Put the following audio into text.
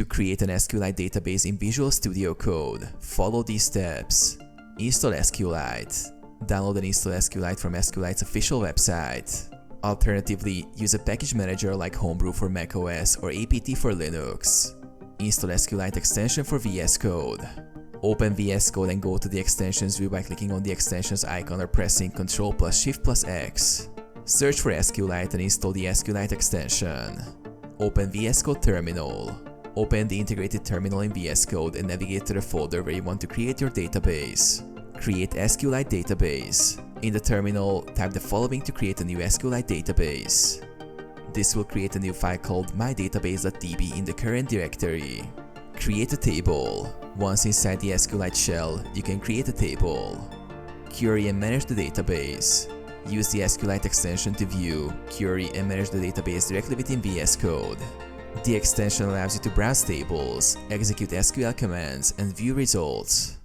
To create an SQLite database in Visual Studio Code, follow these steps. Install SQLite. Download and install SQLite from SQLite's official website. Alternatively, use a package manager like Homebrew for macOS or APT for Linux. Install SQLite extension for VS Code. Open VS Code and go to the extensions view by clicking on the extensions icon or pressing Ctrl+Shift+X. Search for SQLite and install the SQLite extension. Open VS Code terminal. Open the integrated terminal in VS Code and navigate to the folder where you want to create your database. Create SQLite database. In the terminal, type the following to create a new SQLite database. This will create a new file called mydatabase.db in the current directory. Create a table. Once inside the SQLite shell, you can create a table. Query and manage the database. Use the SQLite extension to view, query and manage the database directly within VS Code. The extension allows you to browse tables, execute SQL commands, and view results.